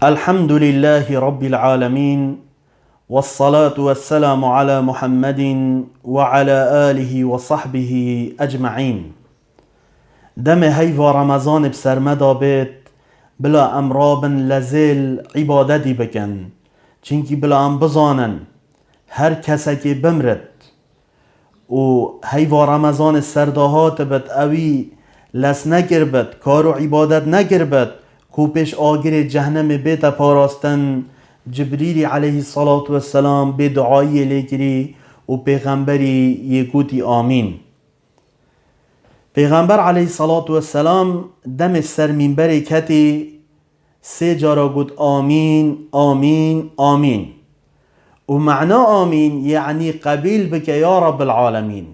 الحمد لله رب العالمين، والصلاة والسلام على محمد وعلى آله وصحبه أجمعين. دم هيفا رمضان بسر مدا بيت بلا امرابن لزيل عبادتي بكن، چنكي بلا ام بزانن هر کسکی بمرد و هیوا رمضان سرداهات بد اوی لس نگربد کارو عبادت نگربد کو پیش آگر جهنم بیت پاراستن جبریل علیه الصلاة والسلام به دعایی لگری و پیغمبری یکوتی آمین. پیغمبر علیه الصلاة والسلام دم سر منبر کتی سه جارا گود آمین آمین آمین و معنا آمین یعنی قبیل بک یا رب العالمین.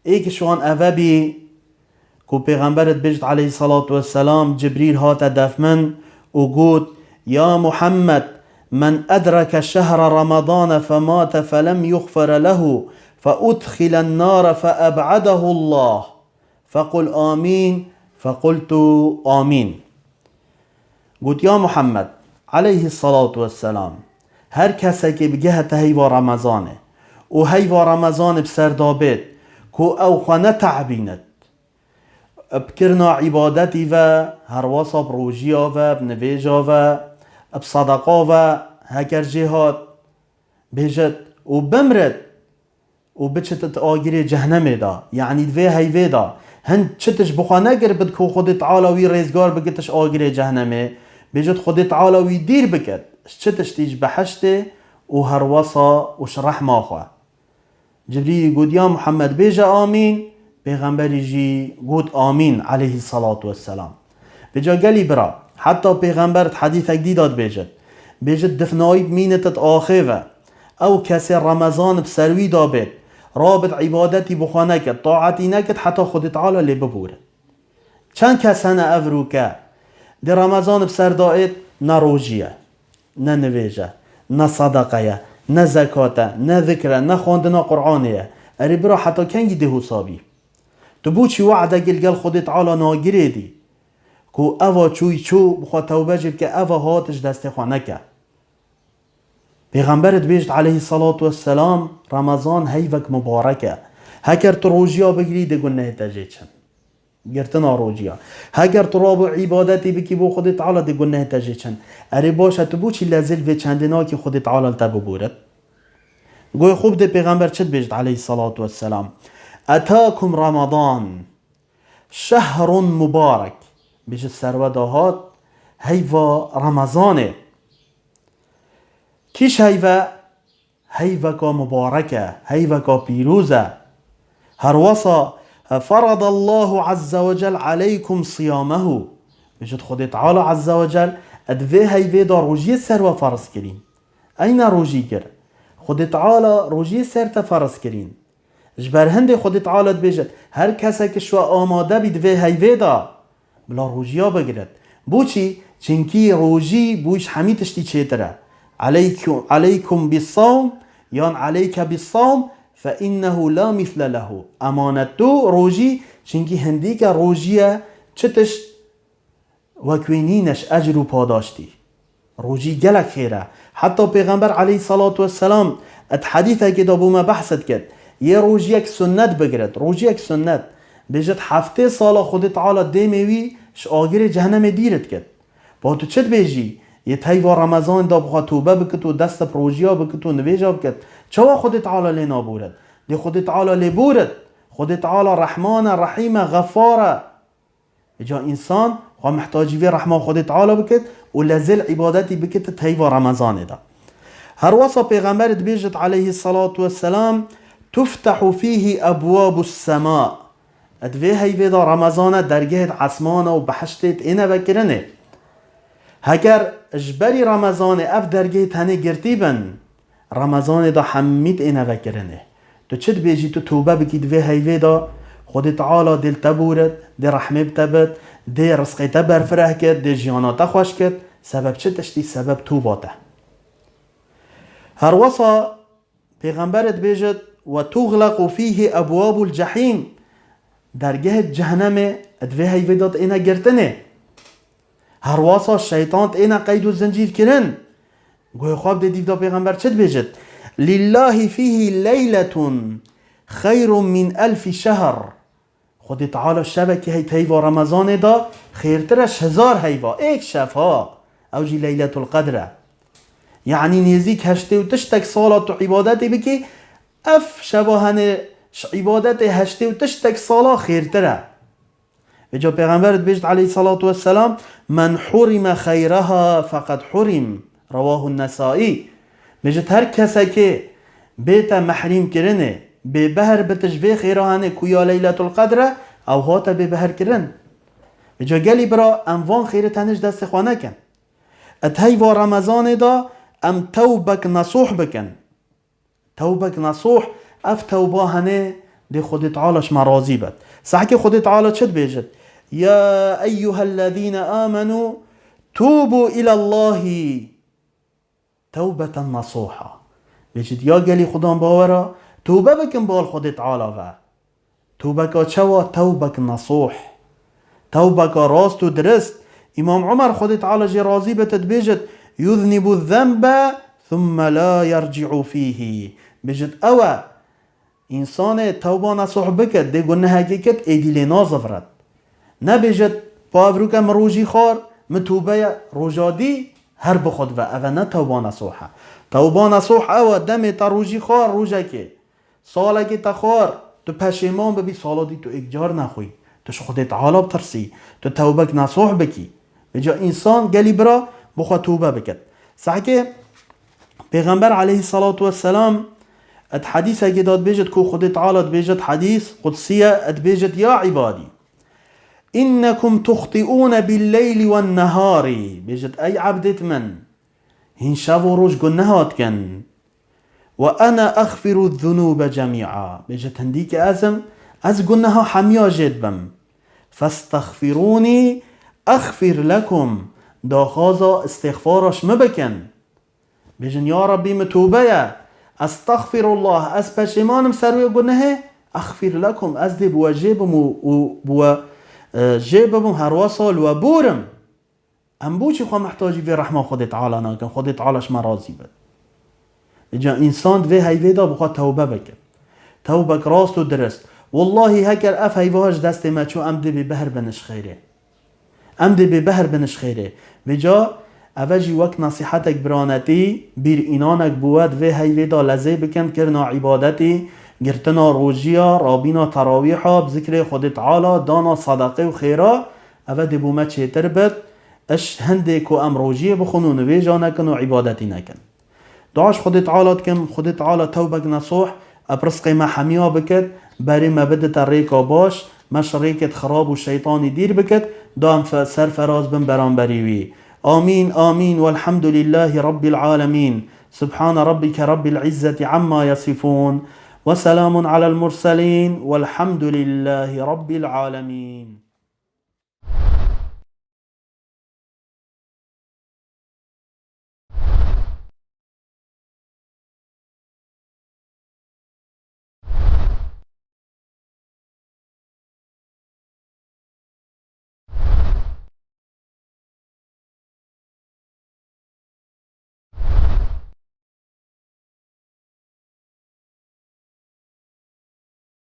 ایک شوان اوابی کو پیغمبرت بجد علیه الصلاة والسلام جبریل هات دفمن و گود یا محمد من أدرك شهر رمضان فمات فلم يغفر له فأدخل النار فأبعده الله فقل آمين فقلت آمين. قلت يا محمد عليه الصلاة والسلام هر کسی که بگه هیوا رمضانه و هیوا رمضان بسر دابت کو او خانه تعبیند بکرنا عبادتی و هر واسا بروجیا و بنویجا و بصدقا و هکر جهاد بجد و بمرد و بچتت آگیر جهنم دا یعنی دوی هیوی دا هن چتش بخوانه گربد که خود تعالی وی ریزگار بگتش آگیر جهنمه بجد خود تعالی وی دیر بکد چتش تیج بحشته و هر وصا و شرح ماخواه. جبريل قد يا محمد بيجا آمين، پیغمبری جي قد آمين عليه الصلاة والسلام. بجا قالي برا حتى پیغمبرت حديثك دي داد بيجد دفنايب مينتت آخيوه او كسي رمضان بسروي دابت رابط عبادتي بخانكت طاعتي نكت حتى خود تعالى اللي ببورد. چند کس هنه افروکه در رمضان بسر دائت نه روژیه نه نویجه نه صدقه نه زکاته نه ذکره نه خواندن قرآنیه اری برا حتی کنگی ده حسابی تو بو چی وعده گل خود تعالی ناگیره دی که اوا چوی چو بخواه توبه جب که اوا هاتش دست خواه نکه. پیغمبرت بیشت علیه الصلاة والسلام رمضان هیوک مبارکه هکر تو روژیا بگیری ده گنه تجه چن گرتنا روجیا هگر تو رابو عبادتی بکی بو خود تعالی دی گناه تجه چند اری باشه تو بو چی لازل و چندنا که خود تعالی تبو بورد. گوی خوب دی پیغمبر چد بجد علیه الصلاة والسلام اتاکم رمضان شهر مبارک بجد سرودهات هیوا رمضانه کیش هیوا کا مبارکه هیوا کا پیروزه هر وصا فرض الله عز وجل عليكم صيامه بجد خود تعالى عز وجل ادوه هيوه دا روجي سر و فرض کرين. اين روجي كر خود تعالى روجي سر تفرض کرين جبر هند خود تعالى بجد هر کسی که شو آماده بید دوه هيوه دا بلا روجيا بگرد بو چی چنکی روجي بوش همي تشتی چیتره عليكم بالصوم يان عليك بالصوم فإنه لا مثل له امانتو روجي چنگی هندی که روجیه چتش وکوینینش اجر و پاداشتی روجی گلک خیره. حتی پیغمبر علیه الصلاة والسلام ات حدیثه که دابو ما بحثت کرد یه روجی یک سنت بگرد روجی یک سنت بجد هفته سالا خود تعالی دیموی ش آگیر جهنم دیرت کرد با تو چت بیجی یه تیوا رمضان دا بخواه توبه بکت و دست پروژیا بکت و نویجا بکت چوا خود تعالی لی نابورد دی خود تعالی لی بورد خود تعالی رحمان رحیم غفاره جا انسان خواه محتاجی وی رحمان خود تعالی بکت و لازل عبادتی بکت تیوا رمضان دا. هر وصا پیغمبرت بیجت علیه الصلاة والسلام تفتح فيه ابواب السماء ادوه هیوه دا رمضان درگهت عصمان و بحشتت اینه بکرنه هگر اجبری رمضان اف درگه تنه گرتی بن رمضان دا حمید اینه وکرنه تو چد بیجی تو توبه بکی دوی هیوه دا خود تعالی دل تبورد دی رحمه بتبد دی رزقی تبر فرح کد دی جیاناتا خوش کد سبب چه تشتی سبب توباته. هر وصا پیغمبرت بیجد و تغلق فیه ابواب الجحیم درگه جهنم دوی هیوه دا اینه گرتنه هر واسا شیطان اینا قید و زنجیر کرن گوی خواب دیدی دا پیغمبر چد بیجد لله فیه لیلة خیر من 1000 شهر خود تعالی شبه که هیوا رمضان دا خیرترش 1000 هیوا ایک شفها اوجی لیلة القدره یعنی نیزیک هشته و تشتک صالات و عبادتی بکی اف شباهن عبادت هشته و تشتک صالا خیرتره بجا پیغمبرت بیجد علیه الصلاة والسلام من حرم خیرها فقد حرم رواه النسائی بیجد هر کسی که بیتا محرم کرنه به بهر بتشبه خیرهانه کویا لیلت القدره او هاتا به بهر کرن بجا گلی برا انوان خیرتانش دست خوانه کن اتهی و رمضان دا ام توبک نصوح بکن توبک نصوح اف توبه هنه دی خود تعالش مرازی بد صحکه خود تعالی چد بیجد یا ایها الذین آمنوا توبوا الى الله توبة نصوحا بیجد یا گلی خودم باورا توبه بکن بال خود تعالی و توبه که چوا توبه نصوح توبه که راست و درست امام عمر خود تعالی جی راضی بتد بیجد یذنب الذنب ثم لا یرجع فیه بیجد اوه انسان توبه نصوح بکد دی گناه کد ایدیل نازفرد نبیجد پاورو که مروجی خار متوبه روجادی هر بخود و اوه نه توبه نصوحه توبه نصوح اوه دم تا روجی خار روجه که ساله که تا خار تو پشیمان ببی سالا دی تو اگجار نخوی تو خود تعالی بترسی تو توبه نصوح بکی بجا انسان گلی برا بخواه توبه بکد سعی پیغمبر علیه الصلاة والسلام ات حدیث اگه داد بیجد کو خود تعالی بیجد حدیث قدسیه ات بیجد یا عبادی انکم تخطئون باللیل والنهار بیجد ای عبدت من هین شب و روز گناهات کن و انا اغفر الذنوب جمیعا بیجد هندی که از گناه حمیا جد بم فاستغفرونی اغفر لکم داخازا استغفارش مبکن بیجن یا ربی متوبه استغفر الله از پشیمانم سروی گناه اغفر لکم از دی بوا جیبم و بوا جیبم هر وصال و بورم ام بوچی خواه محتاجی به رحمه خود تعالی ناکن خود تعالیش مرازی بد بیجن انسان دوی هیوی دا بخواه توبه بکن توبه راست و درست والله هکر اف هیوهاش دست ما چو ام دی به بهر بنش خیره ام دی به بهر بنش خیره بجا اوجی وقت نصیحتک برانتی بیر اینانک بود و هیوی دا لزه بکن کرنا عبادتی گرتنا روژیا رابینا تراویحا بذکر خود تعالی دانا صدقه و خیره او دی بومت چیتر بد اش هنده که ام روژیه بخونو نویجا نکن و عبادتی نکن دعاش خود تعالی کم خود تعالی توبک نصوح ابرسقی ما حمیا بکد بری ما بدت ریکا باش مش ریکت خراب و شیطانی دیر بکد دام سر فراز بن بران بریوی آمين آمين والحمد لله رب العالمين سبحان ربك رب العزة عما يصفون وسلام على المرسلين والحمد لله رب العالمين